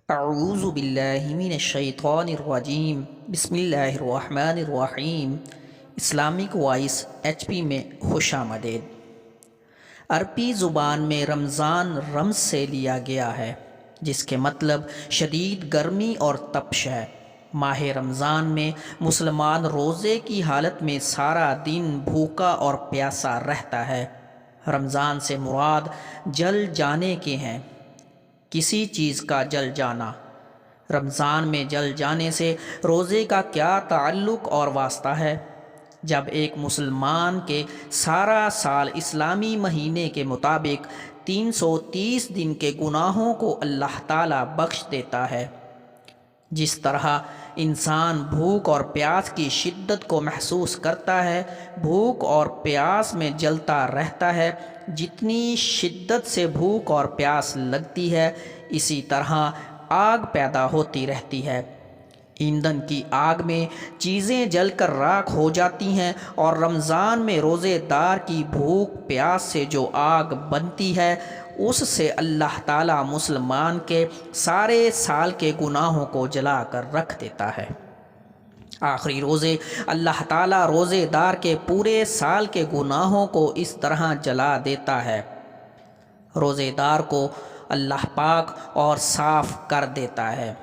اعوذ باللہ من الشیطان الرجیم بسم اللہ الرحمن الرحیم۔ اسلامک وائس HP میں خوش آمدید۔ عربی زبان میں رمضان رمز سے لیا گیا ہے، جس کے مطلب شدید گرمی اور تپش ہے۔ ماہ رمضان میں مسلمان روزے کی حالت میں سارا دن بھوکا اور پیاسا رہتا ہے۔ رمضان سے مراد جل جانے کے ہیں، کسی چیز کا جل جانا۔ رمضان میں جل جانے سے روزے کا کیا تعلق اور واسطہ ہے؟ جب ایک مسلمان کے سارا سال اسلامی مہینے کے مطابق 330 دن کے گناہوں کو اللہ تعالیٰ بخش دیتا ہے، جس طرح انسان بھوک اور پیاس کی شدت کو محسوس کرتا ہے، بھوک اور پیاس میں جلتا رہتا ہے۔ جتنی شدت سے بھوک اور پیاس لگتی ہے، اسی طرح آگ پیدا ہوتی رہتی ہے۔ ایندھن کی آگ میں چیزیں جل کر راکھ ہو جاتی ہیں، اور رمضان میں روزے دار کی بھوک پیاس سے جو آگ بنتی ہے، اس سے اللہ تعالیٰ مسلمان کے سارے سال کے گناہوں کو جلا کر رکھ دیتا ہے۔ آخری روزے اللہ تعالیٰ روزے دار کے پورے سال کے گناہوں کو اس طرح جلا دیتا ہے۔ روزے دار کو اللہ پاک اور صاف کر دیتا ہے،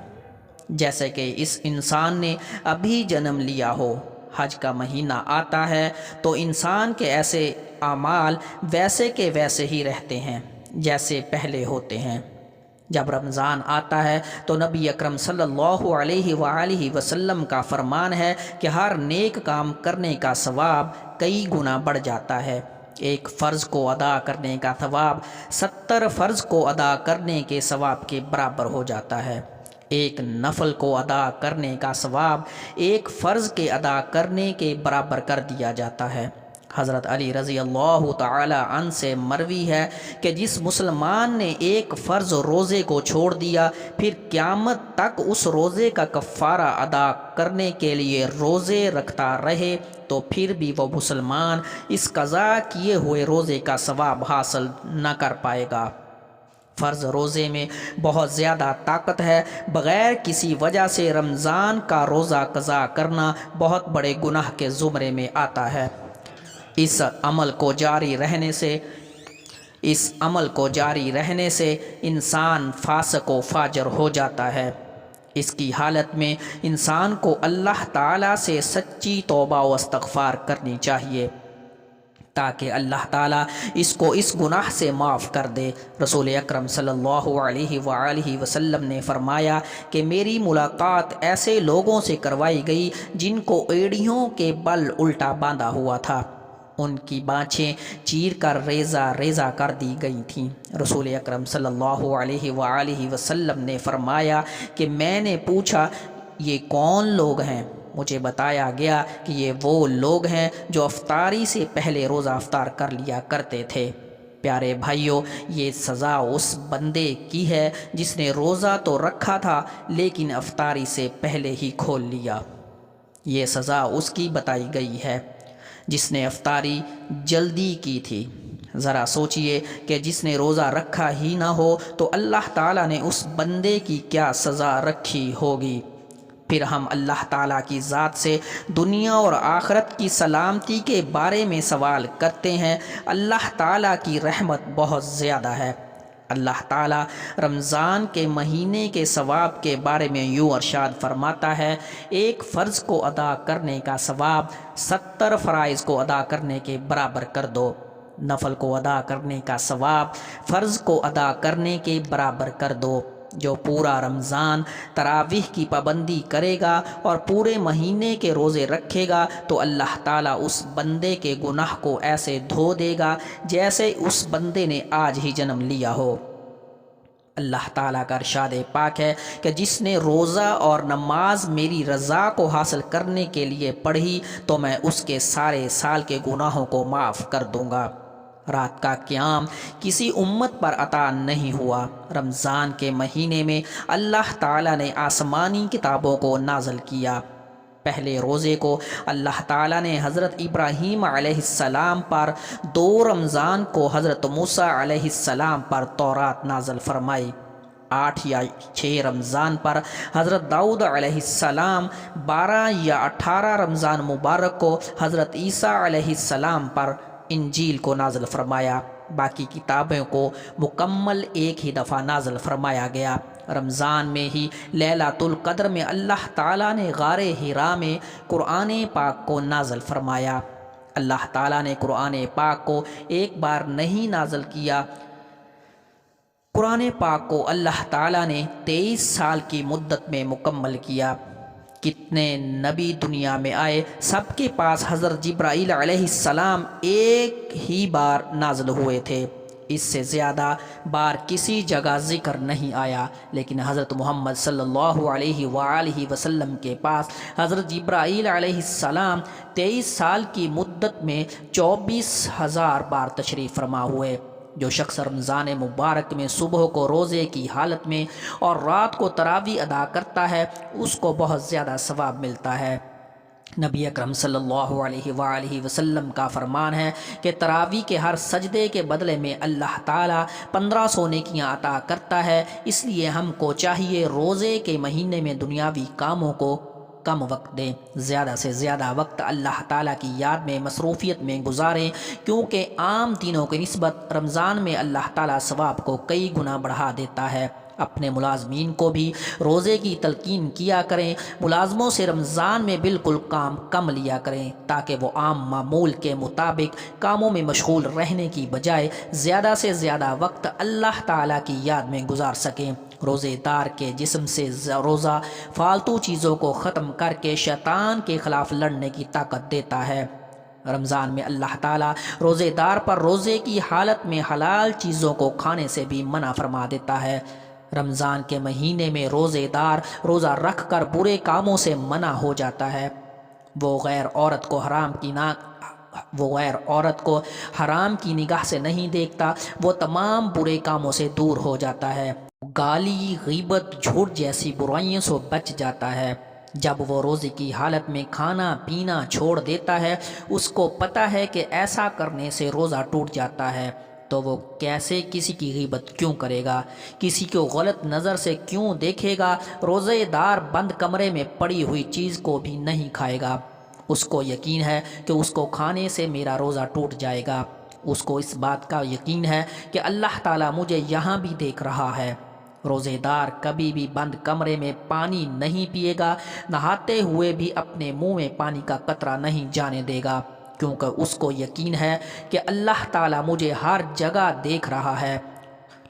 جیسے کہ اس انسان نے ابھی جنم لیا ہو۔ حج کا مہینہ آتا ہے تو انسان کے ایسے اعمال ویسے کے ویسے ہی رہتے ہیں جیسے پہلے ہوتے ہیں۔ جب رمضان آتا ہے تو نبی اکرم صلی اللہ علیہ وآلہ وسلم کا فرمان ہے کہ ہر نیک کام کرنے کا ثواب کئی گنا بڑھ جاتا ہے۔ ایک فرض کو ادا کرنے کا ثواب 70 فرض کو ادا کرنے کے ثواب کے برابر ہو جاتا ہے۔ ایک نفل کو ادا کرنے کا ثواب ایک فرض کے ادا کرنے کے برابر کر دیا جاتا ہے۔ حضرت علی رضی اللہ تعالی عنہ سے مروی ہے کہ جس مسلمان نے ایک فرض روزے کو چھوڑ دیا، پھر قیامت تک اس روزے کا کفارہ ادا کرنے کے لیے روزے رکھتا رہے، تو پھر بھی وہ مسلمان اس قضا کیے ہوئے روزے کا ثواب حاصل نہ کر پائے گا۔ فرض روزے میں بہت زیادہ طاقت ہے، بغیر کسی وجہ سے رمضان کا روزہ قضا کرنا بہت بڑے گناہ کے زمرے میں آتا ہے۔ اس عمل کو جاری رہنے سے انسان فاسق و فاجر ہو جاتا ہے۔ اس کی حالت میں انسان کو اللہ تعالیٰ سے سچی توبہ و استغفار کرنی چاہیے، تاکہ اللہ تعالیٰ اس کو اس گناہ سے معاف کر دے۔ رسول اکرم صلی اللہ علیہ وآلہ وسلم نے فرمایا کہ میری ملاقات ایسے لوگوں سے کروائی گئی جن کو ایڑیوں کے بل الٹا باندھا ہوا تھا، ان کی بانچیں چیر کر ریزہ ریزہ کر دی گئی تھیں۔ رسول اکرم صلی اللہ علیہ وآلہ وسلم نے فرمایا کہ میں نے پوچھا، یہ کون لوگ ہیں؟ مجھے بتایا گیا کہ یہ وہ لوگ ہیں جو افطاری سے پہلے روزہ افطار کر لیا کرتے تھے۔ پیارے بھائیوں، یہ سزا اس بندے کی ہے جس نے روزہ تو رکھا تھا لیکن افطاری سے پہلے ہی کھول لیا۔ یہ سزا اس کی بتائی گئی ہے جس نے افطاری جلدی کی تھی۔ ذرا سوچئے کہ جس نے روزہ رکھا ہی نہ ہو تو اللہ تعالیٰ نے اس بندے کی کیا سزا رکھی ہوگی۔ پھر ہم اللہ تعالیٰ کی ذات سے دنیا اور آخرت کی سلامتی کے بارے میں سوال کرتے ہیں۔ اللہ تعالیٰ کی رحمت بہت زیادہ ہے۔ اللہ تعالیٰ رمضان کے مہینے کے ثواب کے بارے میں یوں ارشاد فرماتا ہے، ایک فرض کو ادا کرنے کا ثواب 70 فرائض کو ادا کرنے کے برابر کر دو۔ نفل کو ادا کرنے کا ثواب فرض کو ادا کرنے کے برابر کر دو۔ جو پورا رمضان تراویح کی پابندی کرے گا اور پورے مہینے کے روزے رکھے گا تو اللہ تعالیٰ اس بندے کے گناہ کو ایسے دھو دے گا جیسے اس بندے نے آج ہی جنم لیا ہو۔ اللہ تعالیٰ کا ارشاد پاک ہے کہ جس نے روزہ اور نماز میری رضا کو حاصل کرنے کے لیے پڑھی تو میں اس کے سارے سال کے گناہوں کو معاف کر دوں گا۔ رات کا قیام کسی امت پر عطا نہیں ہوا۔ رمضان کے مہینے میں اللہ تعالیٰ نے آسمانی کتابوں کو نازل کیا۔ پہلے روزے کو اللہ تعالیٰ نے حضرت ابراہیم علیہ السلام پر، 2 رمضان کو حضرت موسیٰ علیہ السلام پر تورات نازل فرمائی۔ 8 یا 6 رمضان پر حضرت داؤد علیہ السلام، 12 یا 18 رمضان مبارک کو حضرت عیسیٰ علیہ السلام پر انجیل کو نازل فرمایا۔ باقی کتابوں کو مکمل ایک ہی دفعہ نازل فرمایا گیا۔ رمضان میں ہی لیلۃ القدر میں اللہ تعالیٰ نے غار حرا میں قرآن پاک کو نازل فرمایا۔ اللہ تعالیٰ نے قرآن پاک کو ایک بار نہیں نازل کیا، قرآن پاک کو اللہ تعالیٰ نے 23 سال کی مدت میں مکمل کیا۔ کتنے نبی دنیا میں آئے، سب کے پاس حضرت جبرائیل علیہ السلام ایک ہی بار نازل ہوئے تھے، اس سے زیادہ بار کسی جگہ ذکر نہیں آیا، لیکن حضرت محمد صلی اللہ علیہ وآلہ وسلم کے پاس حضرت جبرائیل علیہ السلام 23 سال کی مدت میں 24,000 بار تشریف فرما ہوئے۔ جو شخص رمضان مبارک میں صبح کو روزے کی حالت میں اور رات کو تراویح ادا کرتا ہے، اس کو بہت زیادہ ثواب ملتا ہے۔ نبی اکرم صلی اللہ علیہ وآلہ وسلم کا فرمان ہے کہ تراویح کے ہر سجدے کے بدلے میں اللہ تعالیٰ 1500 نیکیاں عطا کرتا ہے۔ اس لیے ہم کو چاہیے روزے کے مہینے میں دنیاوی کاموں کو کم وقت دیں، زیادہ سے زیادہ وقت اللہ تعالیٰ کی یاد میں، مصروفیت میں گزاریں، کیونکہ عام دنوں کی نسبت رمضان میں اللہ تعالیٰ ثواب کو کئی گنا بڑھا دیتا ہے۔ اپنے ملازمین کو بھی روزے کی تلقین کیا کریں، ملازموں سے رمضان میں بالکل کام کم لیا کریں تاکہ وہ عام معمول کے مطابق کاموں میں مشغول رہنے کی بجائے زیادہ سے زیادہ وقت اللہ تعالیٰ کی یاد میں گزار سکیں۔ روزے دار کے جسم سے روزہ فالتو چیزوں کو ختم کر کے شیطان کے خلاف لڑنے کی طاقت دیتا ہے۔ رمضان میں اللہ تعالیٰ روزے دار پر روزے کی حالت میں حلال چیزوں کو کھانے سے بھی منع فرما دیتا ہے۔ رمضان کے مہینے میں روزے دار روزہ رکھ کر برے کاموں سے منع ہو جاتا ہے۔ وہ غیر عورت کو حرام کی نگاہ سے نہیں دیکھتا، وہ تمام برے کاموں سے دور ہو جاتا ہے، گالی، غیبت، جھوٹ جیسی برائیوں سے بچ جاتا ہے۔ جب وہ روزے کی حالت میں کھانا پینا چھوڑ دیتا ہے، اس کو پتہ ہے کہ ایسا کرنے سے روزہ ٹوٹ جاتا ہے، تو وہ کیسے کسی کی غیبت کیوں کرے گا، کسی کو غلط نظر سے کیوں دیکھے گا۔ روزے دار بند کمرے میں پڑی ہوئی چیز کو بھی نہیں کھائے گا، اس کو یقین ہے کہ اس کو کھانے سے میرا روزہ ٹوٹ جائے گا، اس کو اس بات کا یقین ہے کہ اللہ تعالیٰ مجھے یہاں بھی دیکھ رہا ہے۔ روزے دار کبھی بھی بند کمرے میں پانی نہیں پیے گا، نہاتے ہوئے بھی اپنے منہ میں پانی کا قطرہ نہیں جانے دے گا، کیونکہ اس کو یقین ہے کہ اللہ تعالیٰ مجھے ہر جگہ دیکھ رہا ہے۔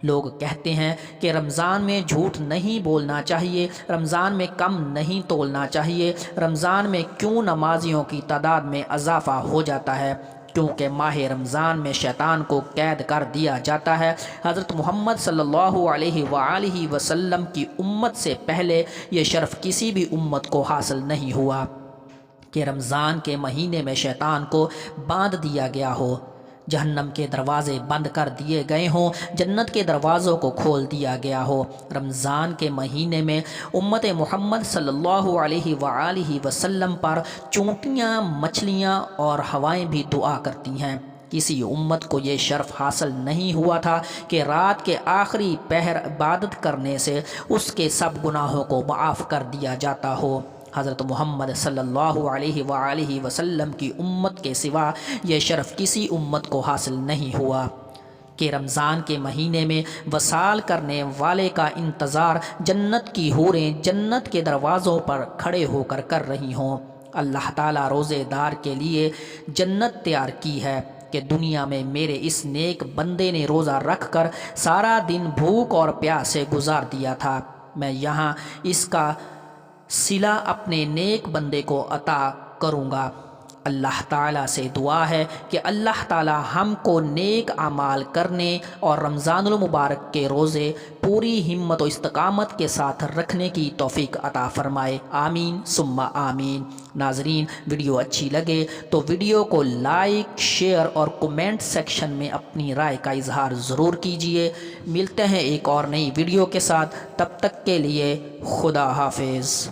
لوگ کہتے ہیں کہ رمضان میں جھوٹ نہیں بولنا چاہیے، رمضان میں کم نہیں تولنا چاہیے، رمضان میں کیوں نمازیوں کی تعداد میں اضافہ ہو جاتا ہے؟ کیونکہ ماہ رمضان میں شیطان کو قید کر دیا جاتا ہے۔ حضرت محمد صلی اللہ علیہ وآلہ وسلم کی امت سے پہلے یہ شرف کسی بھی امت کو حاصل نہیں ہوا کہ رمضان کے مہینے میں شیطان کو باندھ دیا گیا ہو، جہنم کے دروازے بند کر دیے گئے ہوں، جنت کے دروازوں کو کھول دیا گیا ہو۔ رمضان کے مہینے میں امت محمد صلی اللہ علیہ وآلہ وسلم پر چونٹیاں، مچھلیاں اور ہوائیں بھی دعا کرتی ہیں۔ کسی امت کو یہ شرف حاصل نہیں ہوا تھا کہ رات کے آخری پہر عبادت کرنے سے اس کے سب گناہوں کو معاف کر دیا جاتا ہو۔ حضرت محمد صلی اللہ علیہ وآلہ وسلم کی امت کے سوا یہ شرف کسی امت کو حاصل نہیں ہوا کہ رمضان کے مہینے میں وصال کرنے والے کا انتظار جنت کی حوریں جنت کے دروازوں پر کھڑے ہو کر کر رہی ہوں۔ اللہ تعالیٰ روزے دار کے لیے جنت تیار کی ہے کہ دنیا میں میرے اس نیک بندے نے روزہ رکھ کر سارا دن بھوک اور پیاس سے گزار دیا تھا، میں یہاں اس کا صلہ اپنے نیک بندے کو عطا کروں گا۔ اللہ تعالیٰ سے دعا ہے کہ اللہ تعالیٰ ہم کو نیک اعمال کرنے اور رمضان المبارک کے روزے پوری ہمت و استقامت کے ساتھ رکھنے کی توفیق عطا فرمائے، آمین ثم آمین۔ ناظرین، ویڈیو اچھی لگے تو ویڈیو کو لائک، شیئر اور کومنٹ سیکشن میں اپنی رائے کا اظہار ضرور کیجیے۔ ملتے ہیں ایک اور نئی ویڈیو کے ساتھ، تب تک کے لیے خدا حافظ۔